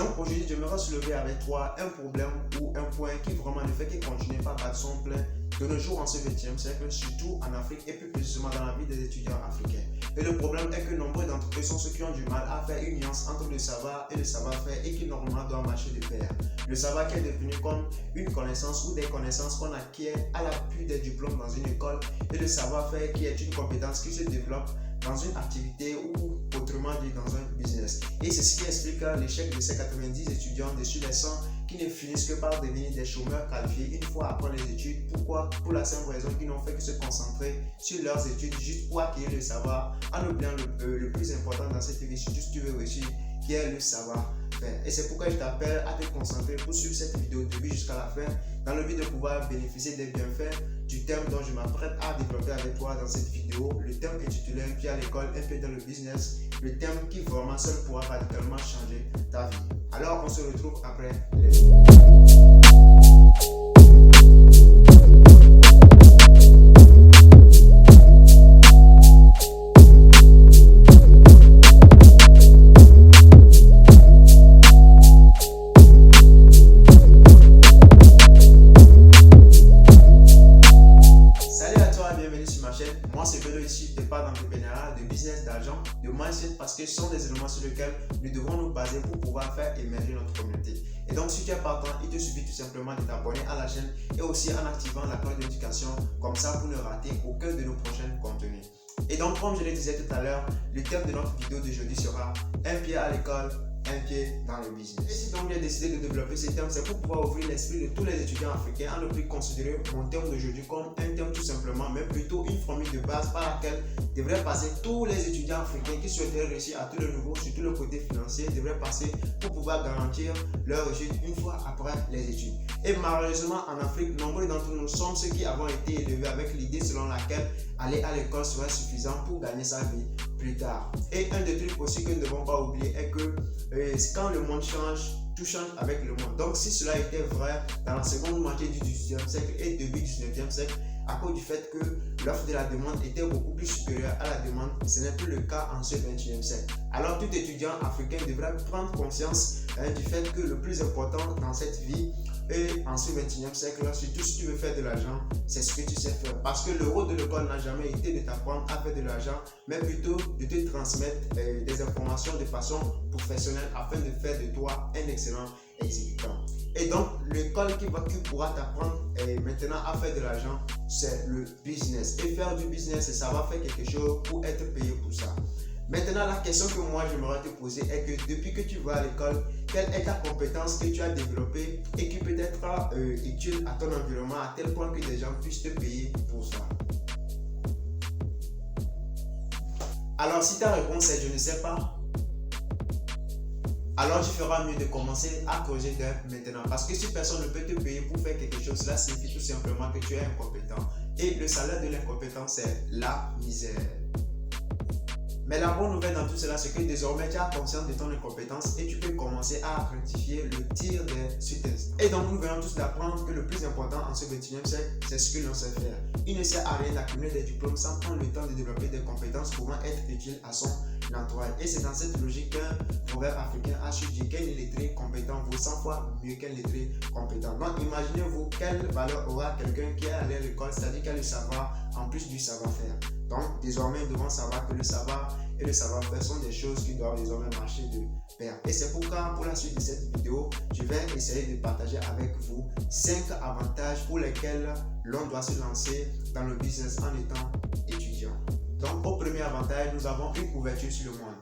donc aujourd'hui, j'aimerais soulever avec toi un problème ou un point qui vraiment ne fait que continuer par battre son plein de nos jours en ce 20e siècle, surtout en Afrique et plus précisément dans la vie des étudiants africains. Et le problème est que nombreux d'entre eux sont ceux qui ont du mal à faire une nuance entre le savoir et le savoir-faire et qui normalement doivent marcher de pair. Le savoir qui est défini comme une connaissance ou des connaissances qu'on acquiert à l'appui des diplômes dans une école et le savoir-faire qui est une compétence qui se développe dans une activité ou autrement dit dans un business. Et c'est ce qui explique l'échec de ces 90 étudiants dessus les 100 qui ne finissent que par devenir des chômeurs qualifiés une fois après les études. Pourquoi? Pour la simple raison qu'ils n'ont fait que se concentrer sur leurs études juste pour acquérir le savoir en oubliant le plus important dans cette vie, surtout si tu veux réussir, qui est le savoir. Et c'est pourquoi je t'appelle à te concentrer pour suivre cette vidéo de début jusqu'à la fin dans le but de pouvoir bénéficier des bienfaits du thème dont je m'apprête à développer avec toi dans cette vidéo, le thème intitulé « Puis à l'école, un peu dans le business », le thème qui vraiment seul pourra radicalement changer ta vie. Alors on se retrouve après les... Moi, c'est Bélo ici, je te parle d'entrepreneuriat, de business, d'argent, de mindset parce que ce sont des éléments sur lesquels nous devons nous baser pour pouvoir faire émerger notre communauté. Et donc, si tu es partant, il te suffit tout simplement de t'abonner à la chaîne et aussi en activant la cloche de notification, comme ça vous ne ratez aucun de nos prochains contenus. Et donc, comme je le disais tout à l'heure, le thème de notre vidéo d'aujourd'hui sera un pied à l'école, un pied dans le business. Et si donc j'ai décidé de développer ce thème, c'est pour pouvoir ouvrir l'esprit de tous les étudiants africains à ne plus considérer mon thème d'aujourd'hui comme un thème tout simplement, mais plutôt une formule de base par laquelle devraient passer tous les étudiants africains qui souhaiteraient réussir à tous les niveaux, surtout le côté financier, devraient passer pour pouvoir garantir leur réussite une fois après les études. Et malheureusement, en Afrique, nombreux d'entre nous sommes ceux qui avons été élevés avec l'idée selon laquelle aller à l'école serait suffisant pour gagner sa vie plus tard. Et un des trucs aussi que nous ne devons pas oublier est que quand le monde change, tout change avec le monde. Donc si cela était vrai dans la seconde moitié du 18e siècle et début du 19e siècle, à cause du fait que l'offre de la demande était beaucoup plus supérieure à la demande, ce n'est plus le cas en ce 21e siècle. Alors tout étudiant africain devrait prendre conscience du fait que le plus important dans cette vie et en ce 21e siècle, surtout si tu veux faire de l'argent, c'est ce que tu sais faire. Parce que le rôle de l'école n'a jamais été de t'apprendre à faire de l'argent, mais plutôt de te transmettre des informations de façon professionnelle afin de faire de toi un excellent exécutant. Et donc, l'école qui pourra t'apprendre maintenant à faire de l'argent, c'est le business. Et faire du business, c'est savoir faire quelque chose pour être payé pour ça. Maintenant, la question que moi j'aimerais te poser est que depuis que tu vas à l'école, quelle est ta compétence que tu as développée et qui peut être utile à ton environnement à tel point que des gens puissent te payer pour ça? Alors, si ta réponse est je ne sais pas, alors tu feras mieux de commencer à creuser maintenant. Parce que si personne ne peut te payer pour faire quelque chose, cela signifie tout simplement que tu es incompétent. Et le salaire de l'incompétence, c'est la misère. Mais la bonne nouvelle dans tout cela, c'est que désormais tu as conscience de ton incompétence et tu peux commencer à rectifier le tir des suites. Et donc nous venons tous d'apprendre que le plus important en ce 21e siècle, c'est ce que l'on sait faire. Il ne sert à rien d'accumuler des diplômes sans prendre le temps de développer des compétences pouvant être utiles à son entourage. Et c'est dans cette logique qu'un proverbe africain a su dire qu'un illettré compétent vaut 100 fois mieux qu'un lettré compétent. Donc imaginez-vous quelle valeur aura quelqu'un qui est allé à l'école, c'est-à-dire qui a le savoir en plus du savoir-faire. Donc désormais nous devons savoir que le savoir et le savoir-faire sont des choses qui doivent désormais marcher de pair. Et c'est pourquoi pour la suite de cette vidéo, je vais essayer de partager avec vous 5 avantages pour lesquels l'on doit se lancer dans le business en étant étudiant. Donc au premier avantage, nous avons une ouverture sur le monde.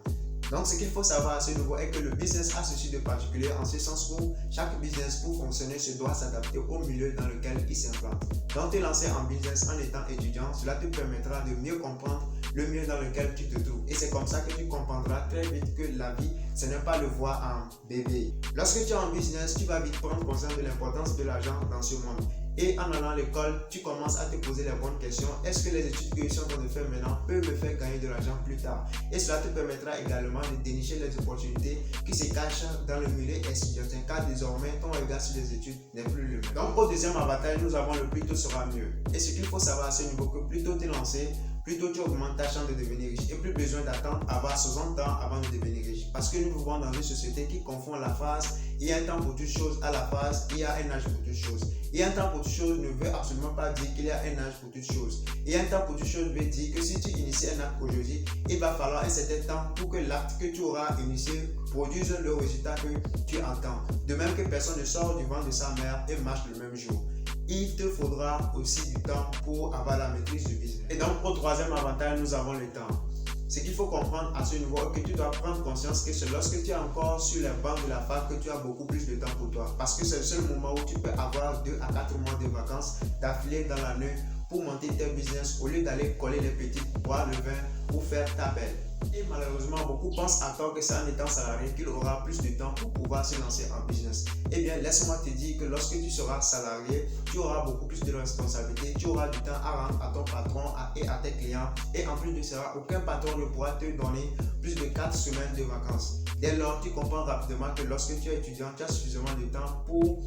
Donc ce qu'il faut savoir à ce niveau est que le business a ceci de particulier en ce sens où chaque business pour fonctionner se doit s'adapter au milieu dans lequel il s'implante. Donc te lancer en business en étant étudiant, cela te permettra de mieux comprendre le milieu dans lequel tu te trouves. Et c'est comme ça que tu comprendras très vite que la vie, ce n'est pas le voir en bébé. Lorsque tu es en business, tu vas vite prendre conscience de l'importance de l'argent dans ce monde. Et en allant à l'école, tu commences à te poser les bonnes questions. Est-ce que les études que je suis en train de faire maintenant peuvent me faire gagner de l'argent plus tard? Et cela te permettra également de dénicher les opportunités qui se cachent dans le milieu étudiantin, car désormais ton regard sur les études n'est plus le même. Donc au deuxième avantage, nous avons le plus tôt sera mieux. Et ce qu'il faut savoir à ce niveau, que plus tôt tu es lancé, plus tôt tu augmentes ta chance de devenir riche et plus besoin d'attendre avoir 60 ans avant de devenir riche. Parce que nous vivons dans une société qui confond la phrase il y a un temps pour toute chose à la phrase il y a un âge pour toute chose. Il y a un temps pour toute chose ne veut absolument pas dire qu'il y a un âge pour toute chose. Il y a un temps pour toute chose veut dire que si tu inities un acte aujourd'hui, il va falloir un certain temps pour que l'acte que tu auras initié produise le résultat que tu entends. De même que personne ne sort du ventre de sa mère et marche le même jour. Il te faudra aussi du temps pour avoir la maîtrise du business. Et donc, au troisième avantage, nous avons le temps. Ce qu'il faut comprendre à ce niveau est que tu dois prendre conscience que c'est lorsque tu es encore sur les bancs de la fac que tu as beaucoup plus de temps pour toi. Parce que c'est le seul moment où tu peux avoir 2 à 4 mois de vacances d'affilée dans l'année pour monter tes business au lieu d'aller coller les petits, boire le vin ou faire ta belle. Et malheureusement, beaucoup pensent à tort que c'est en étant salarié qu'il aura plus de temps pour pouvoir se lancer en business. Eh bien, laisse-moi te dire que lorsque tu seras salarié, tu auras beaucoup plus de responsabilités, tu auras du temps à rendre à ton patron et à tes clients. Et en plus de cela, aucun patron ne pourra te donner plus de 4 semaines de vacances. Dès lors, tu comprends rapidement que lorsque tu es étudiant, tu as suffisamment de temps pour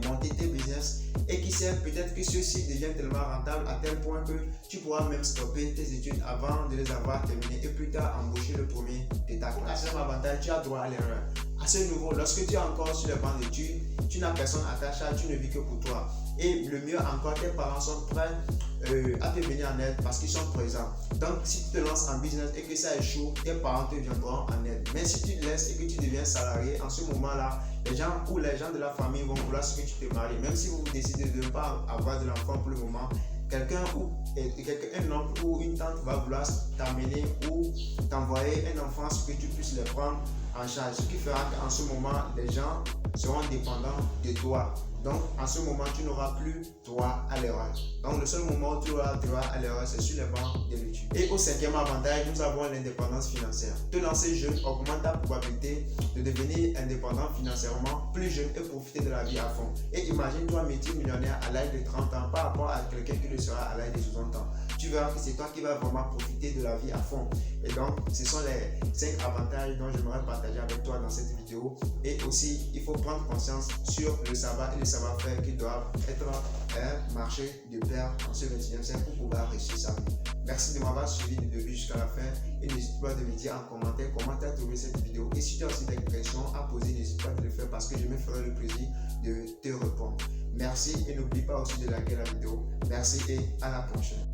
monter tes business. Et qui sait, peut-être que ceux-ci deviennent tellement rentables à tel point que tu pourras même stopper tes études avant de les avoir terminées et plus tard embaucher le premier de ta classe. Quatrième avantage, tu as droit à l'erreur. À ce niveau, lorsque tu es encore sur les bancs d'études, tu n'as personne à ta charge, tu ne vis que pour toi. Et le mieux encore, tes parents sont prêts à te venir en aide parce qu'ils sont présents. Donc, si tu te lances en business et que ça échoue, tes parents te viendront en aide. Mais si tu te laisses et que tu deviens salarié, en ce moment-là, les gens de la famille vont vouloir ce que tu te maries. Même si vous décidez de ne pas avoir de l'enfant pour le moment, un oncle ou une tante va vouloir t'amener ou t'envoyer un enfant pour que tu puisses les prendre en charge. Ce qui fera qu'en ce moment, les gens seront dépendants de toi. Donc, en ce moment, tu n'auras plus droit à l'erreur. Donc, le seul moment où tu auras droit à l'erreur, c'est sur les bancs de l'étude. Et au cinquième avantage, nous avons l'indépendance financière. Te lancer jeune augmente ta probabilité de devenir indépendant financièrement plus jeune et profiter de la vie à fond. Et imagine-toi multimillionnaire à l'âge de 30 ans par rapport à quelqu'un qui le sera à l'âge de 60 ans. Tu verras que c'est toi qui vas vraiment profiter de la vie à fond. Et donc, ce sont les 5 avantages dont j'aimerais partager avec toi dans cette vidéo. Et aussi, il faut prendre conscience sur le savoir et le savoir-faire qui doivent être un marché de pair en ce 21e siècle pour pouvoir réussir sa vie. Merci de m'avoir suivi du début jusqu'à la fin et n'hésite pas de me dire en commentaire comment tu as trouvé cette vidéo. Et si tu as aussi des questions à poser, n'hésite pas de le faire parce que je me ferai le plaisir de te répondre. Merci et n'oublie pas aussi de liker la vidéo. Merci et à la prochaine.